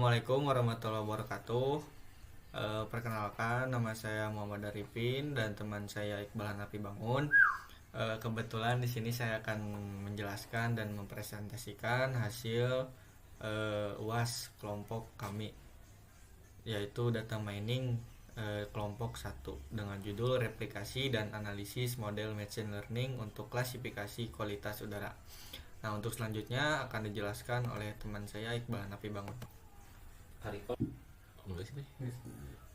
Assalamualaikum warahmatullahi wabarakatuh. Perkenalkan, nama saya Muhammad Arifin dan teman saya Iqbal Hanafi Bangun. Kebetulan di sini saya akan menjelaskan dan mempresentasikan hasil UAS kelompok kami, yaitu data mining kelompok 1 dengan judul replikasi dan analisis model machine learning untuk klasifikasi kualitas udara. Nah, untuk selanjutnya akan dijelaskan oleh teman saya Iqbal Hanafi Bangun.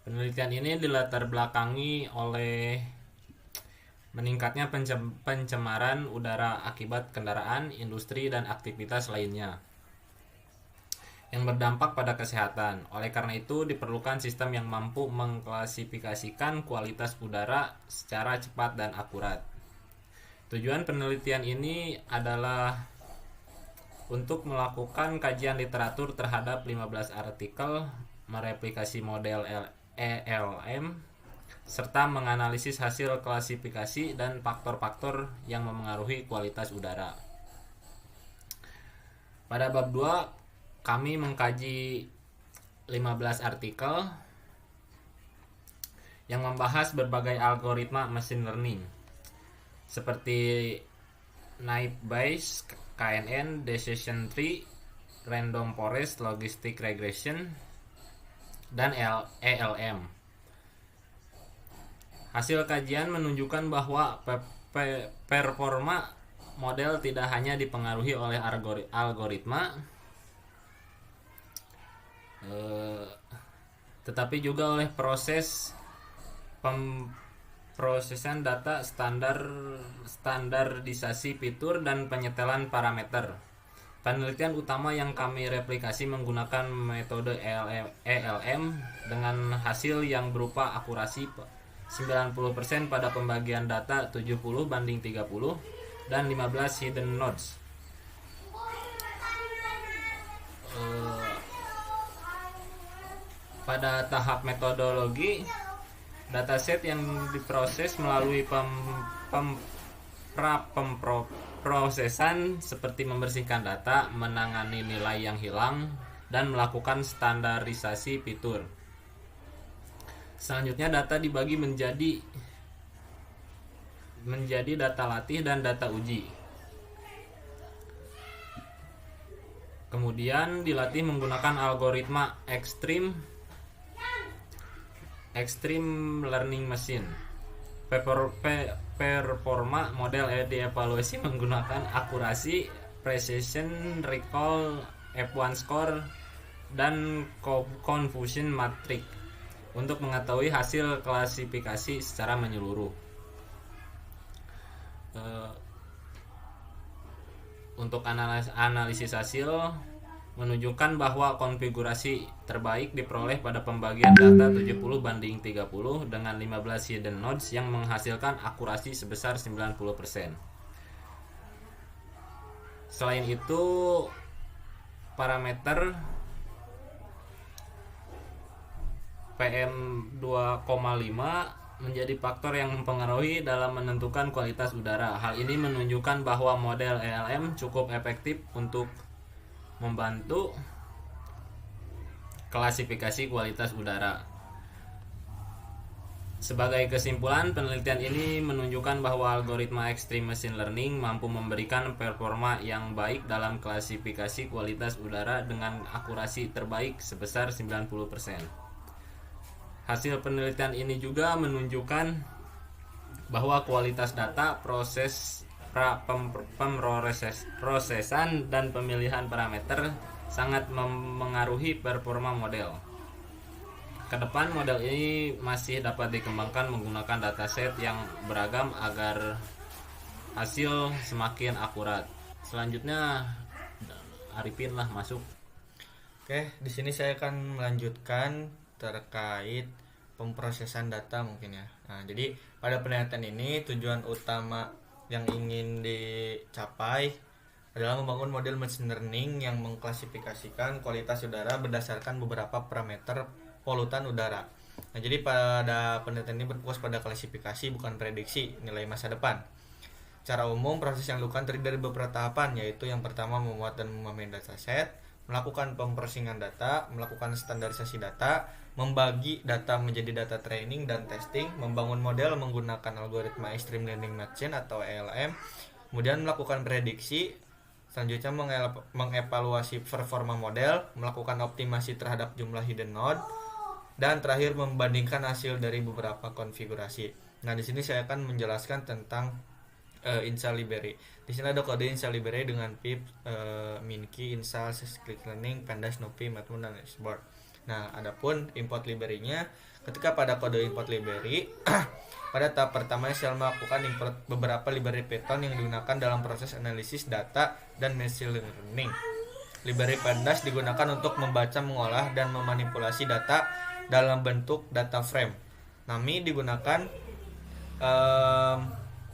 Penelitian ini dilatar belakangi oleh meningkatnya pencemaran udara akibat kendaraan, industri, dan aktivitas lainnya yang berdampak pada kesehatan. Oleh karena itu, diperlukan sistem yang mampu mengklasifikasikan kualitas udara secara cepat dan akurat. Tujuan penelitian ini adalah untuk melakukan kajian literatur terhadap 15 artikel, mereplikasi model ELM, serta menganalisis hasil klasifikasi dan faktor-faktor yang memengaruhi kualitas udara. Pada bab 2, kami mengkaji 15 artikel yang membahas berbagai algoritma machine learning seperti Naive Bayes, KNN, Decision Tree, Random Forest Logistic Regression, dan ELM. Hasil kajian menunjukkan bahwa performa model tidak hanya dipengaruhi oleh algoritma, tetapi juga oleh proses pemrosesan data, standarisasi fitur, dan penyetelan parameter. Penelitian utama yang kami replikasi menggunakan metode ELM dengan hasil yang berupa akurasi 90% pada pembagian data 70:30 dan 15 hidden nodes. Pada tahap metodologi, dataset yang diproses melalui pemrosesan seperti membersihkan data, menangani nilai yang hilang, dan melakukan standarisasi fitur. Selanjutnya data dibagi menjadi data latih dan data uji. Kemudian dilatih menggunakan algoritma Extreme Learning Machine. Performa model dievaluasi menggunakan akurasi, precision, recall, F1 score, dan confusion matrix untuk mengetahui hasil klasifikasi secara menyeluruh. Untuk analisis hasil menunjukkan bahwa konfigurasi terbaik diperoleh pada pembagian data 70:30 dengan 15 hidden nodes yang menghasilkan akurasi sebesar 90%. Selain itu, parameter PM2,5 menjadi faktor yang mempengaruhi dalam menentukan kualitas udara. Hal ini menunjukkan bahwa model ELM cukup efektif untuk membantu klasifikasi kualitas udara. Sebagai kesimpulan, penelitian ini menunjukkan bahwa algoritma Extreme Machine Learning mampu memberikan performa yang baik dalam klasifikasi kualitas udara dengan akurasi terbaik sebesar 90%. Hasil penelitian ini juga menunjukkan bahwa kualitas data, proses pemrosesan, dan pemilihan parameter sangat memengaruhi performa model. Kedepan model ini masih dapat dikembangkan menggunakan dataset yang beragam agar hasil semakin akurat. Selanjutnya Arifin lah masuk. Oke, di sini saya akan melanjutkan terkait pemrosesan data mungkin ya. Nah, jadi pada penelitian ini tujuan utama yang ingin dicapai adalah membangun model machine learning yang mengklasifikasikan kualitas udara berdasarkan beberapa parameter polutan udara. Nah, jadi pada penelitian ini berfokus pada klasifikasi bukan prediksi nilai masa depan. Secara umum proses yang dilakukan terdiri dari beberapa tahapan, yaitu yang pertama membuat dan memahami dataset, melakukan pemprosesingan data, melakukan standarisasi data, membagi data menjadi data training dan testing, membangun model menggunakan algoritma Extreme Learning Machine atau ELM, kemudian melakukan prediksi, selanjutnya mengevaluasi performa model, melakukan optimasi terhadap jumlah hidden node, dan terakhir membandingkan hasil dari beberapa konfigurasi. Nah, di sini saya akan menjelaskan tentang install library. Di sini ada kode install library dengan pip, minkey, install, click learning, pandas, numpy, matmut, dan export. Nah, adapun import library-nya, ketika pada kode import library, pada tahap pertama saya melakukan import beberapa library Python yang digunakan dalam proses analisis data dan machine learning. Library pandas digunakan untuk membaca, mengolah, dan memanipulasi data dalam bentuk data frame. NumPy digunakan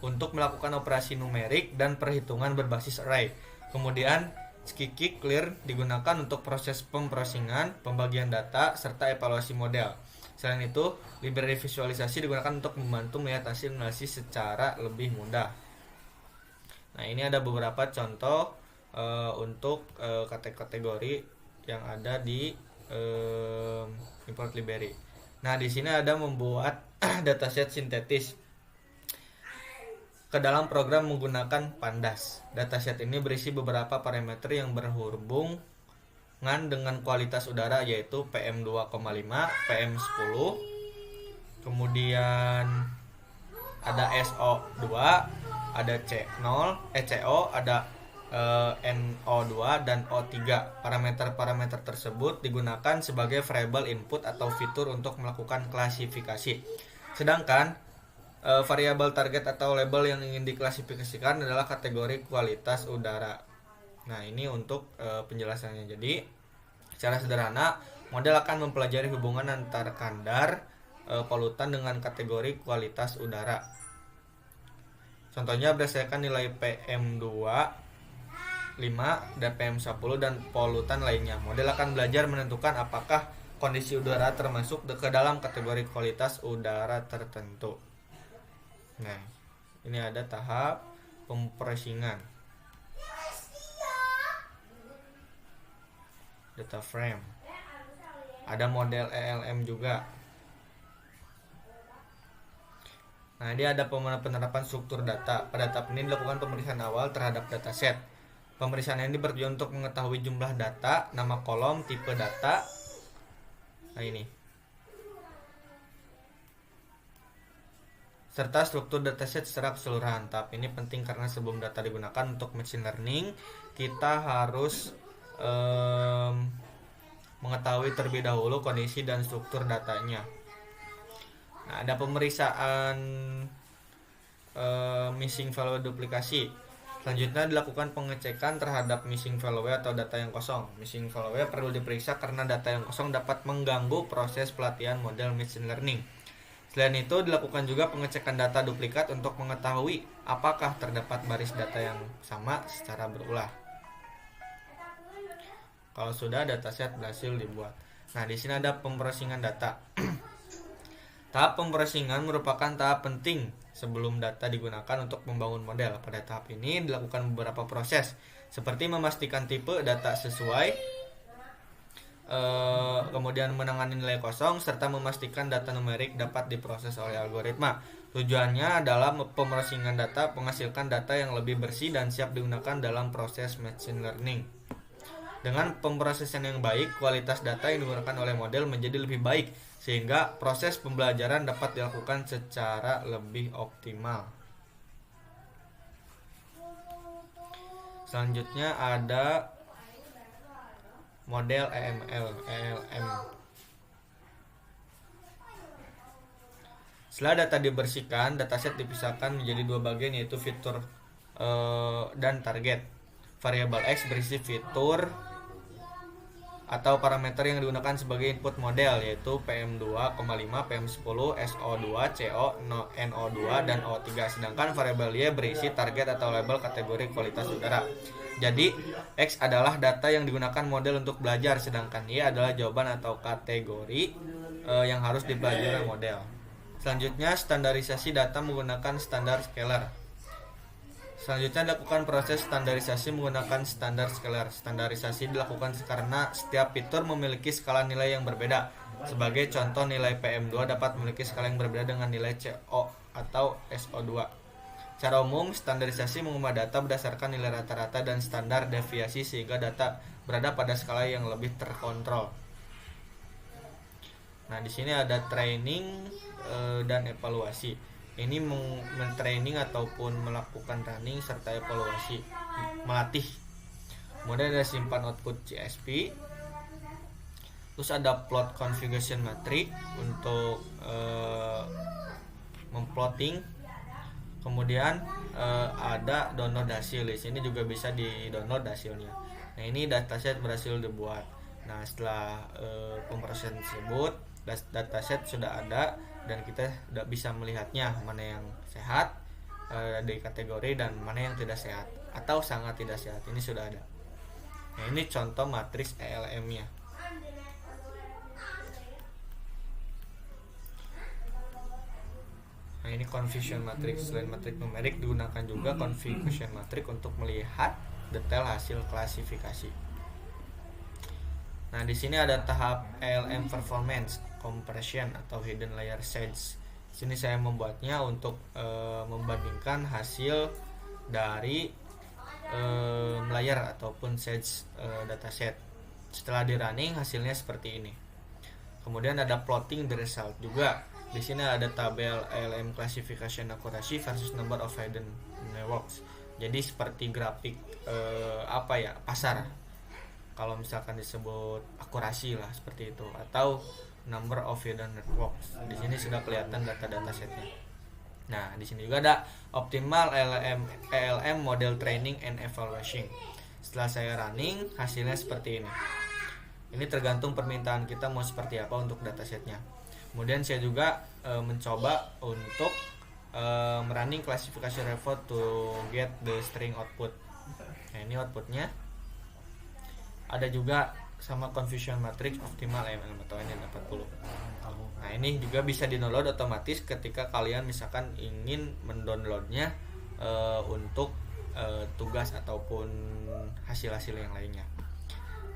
untuk melakukan operasi numerik dan perhitungan berbasis array. Kemudian scikit-learn digunakan untuk proses pemprosesingan, pembagian data, serta evaluasi model. Selain itu, library visualisasi digunakan untuk membantu melihat hasil analisis secara lebih mudah. Nah, ini ada beberapa contoh untuk kategori yang ada di import library. Nah, di sini ada membuat dataset sintetis ke dalam program menggunakan pandas. Dataset ini berisi beberapa parameter yang berhubungan dengan kualitas udara, yaitu PM2,5, PM10, kemudian ada SO2, ada CO, ada NO2 dan O3. Parameter-parameter tersebut digunakan sebagai variabel input atau fitur untuk melakukan klasifikasi. Sedangkan variabel target atau label yang ingin diklasifikasikan adalah kategori kualitas udara. Nah, ini untuk penjelasannya. Jadi, secara sederhana, model akan mempelajari hubungan antara kadar polutan dengan kategori kualitas udara. Contohnya berdasarkan nilai PM2,5 dan PM10 dan polutan lainnya. Model akan belajar menentukan apakah kondisi udara termasuk ke dalam kategori kualitas udara tertentu. Nah, ini ada tahap pemprosesingan. Data frame. Ada model ELM juga. Nah, ini ada penerapan struktur data. Pada tahap ini dilakukan pemeriksaan awal terhadap dataset. Pemeriksaan ini bertujuan untuk mengetahui jumlah data, nama kolom, tipe data. Nah, ini. Serta struktur dataset secara keseluruhan. Tahap ini penting karena sebelum data digunakan untuk machine learning, kita harus mengetahui terlebih dahulu kondisi dan struktur datanya. Nah, ada pemeriksaan missing value duplikasi. Selanjutnya dilakukan pengecekan terhadap missing value atau data yang kosong. Missing value perlu diperiksa karena data yang kosong dapat mengganggu proses pelatihan model machine learning. Selain itu, dilakukan juga pengecekan data duplikat untuk mengetahui apakah terdapat baris data yang sama secara berulang. Kalau sudah, dataset berhasil dibuat. Nah, di sini ada pemprosesingan data. Tahap pemprosesingan merupakan tahap penting sebelum data digunakan untuk membangun model. Pada tahap ini dilakukan beberapa proses, seperti memastikan tipe data sesuai, kemudian menangani nilai kosong, serta memastikan data numerik dapat diproses oleh algoritma. Tujuannya adalah pemrosesingan data menghasilkan data yang lebih bersih dan siap digunakan dalam proses machine learning. Dengan pemrosesan yang baik, kualitas data yang digunakan oleh model menjadi lebih baik, sehingga proses pembelajaran dapat dilakukan secara lebih optimal. Selanjutnya ada model ELM. Setelah data dibersihkan, dataset dipisahkan menjadi dua bagian, yaitu fitur dan target. Variabel X berisi fitur atau parameter yang digunakan sebagai input model, yaitu PM2,5, PM10, SO2, CO, NO2, dan O3. Sedangkan variabel Y berisi target atau label kategori kualitas udara. Jadi, X adalah data yang digunakan model untuk belajar, sedangkan Y adalah jawaban atau kategori yang harus dipelajari oleh model. Selanjutnya, standarisasi data menggunakan standar scalar. Selanjutnya dilakukan proses standarisasi menggunakan standar scalar. Standarisasi dilakukan karena setiap fitur memiliki skala nilai yang berbeda. Sebagai contoh, nilai PM2 dapat memiliki skala yang berbeda dengan nilai CO atau SO2. Secara umum, standarisasi mengubah data berdasarkan nilai rata-rata dan standar deviasi sehingga data berada pada skala yang lebih terkontrol. Nah, di sini ada training dan evaluasi. Ini men-training ataupun melakukan running serta evaluasi, melatih. Kemudian ada simpan output CSV. Terus ada plot configuration matrix untuk memplotting. Kemudian ada download hasil. Di sini juga bisa di-download hasilnya. Nah, ini dataset berhasil dibuat. Nah, setelah pemrosesan tersebut, dataset sudah ada dan kita sudah bisa melihatnya mana yang sehat dari kategori dan mana yang tidak sehat atau sangat tidak sehat. Ini sudah ada. Nah, ini contoh matriks ELM-nya. Nah, ini confusion matrix. Selain matriks numerik digunakan juga configuration matrix untuk melihat detail hasil klasifikasi. Nah, di sini ada tahap ELM performance, compression atau hidden layer shades. Di sini saya membuatnya untuk membandingkan hasil dari layer ataupun shades dataset. Setelah di running hasilnya seperti ini. Kemudian ada plotting the result juga. Di sini ada tabel ELM classification accuracy versus number of hidden networks. Jadi seperti grafik pasar. Kalau misalkan disebut akurasi lah seperti itu, atau number of hidden networks. Di sini sudah kelihatan data-data setnya. Nah, di sini juga ada optimal ELM model training and evaluation. Setelah saya running, hasilnya seperti ini. Ini tergantung permintaan kita mau seperti apa untuk datasetnya. Kemudian saya juga mencoba untuk running classification report to get the string output. Nah, ini outputnya. Ada juga sama confusion matrix optimal ML atau N40. Nah, ini juga bisa di-download otomatis ketika kalian misalkan ingin mendownloadnya untuk tugas ataupun hasil-hasil yang lainnya.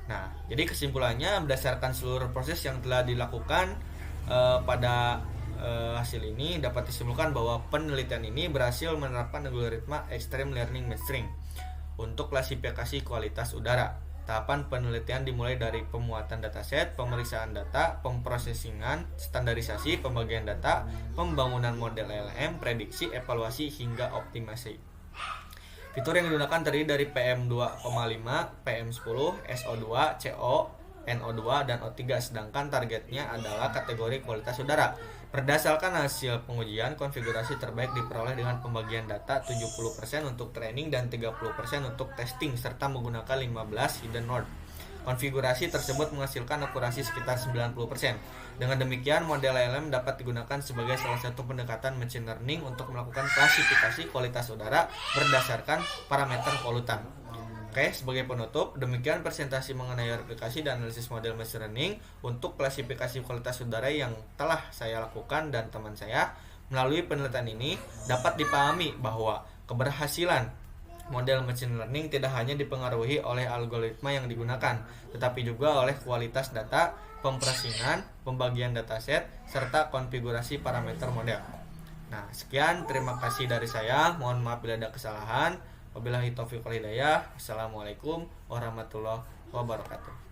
Nah, jadi kesimpulannya berdasarkan seluruh proses yang telah dilakukan pada hasil ini dapat disimpulkan bahwa penelitian ini berhasil menerapkan algoritma extreme learning mastering untuk klasifikasi kualitas udara. Tahapan penelitian dimulai dari pemuatan dataset, pemeriksaan data, pemprosesingan, standarisasi, pembagian data, pembangunan model LLM, prediksi, evaluasi, hingga optimasi. Fitur yang digunakan terdiri dari PM2,5, PM10, SO2, CO, NO2, dan O3, sedangkan targetnya adalah kategori kualitas udara. Berdasarkan hasil pengujian, konfigurasi terbaik diperoleh dengan pembagian data 70% untuk training dan 30% untuk testing, serta menggunakan 15 hidden node. Konfigurasi tersebut menghasilkan akurasi sekitar 90%. Dengan demikian, model LLM dapat digunakan sebagai salah satu pendekatan machine learning untuk melakukan klasifikasi kualitas udara berdasarkan parameter polutan. Oke, sebagai penutup, demikian presentasi mengenai aplikasi dan analisis model machine learning untuk klasifikasi kualitas udara yang telah saya lakukan dan teman saya. Melalui penelitian ini dapat dipahami bahwa keberhasilan model machine learning tidak hanya dipengaruhi oleh algoritma yang digunakan, tetapi juga oleh kualitas data, pemprosesingan, pembagian dataset, serta konfigurasi parameter model. Nah, sekian, terima kasih dari saya. Mohon maaf bila ada kesalahan. Wabillahi taufiq wal hidayah. Assalamualaikum warahmatullahi wabarakatuh.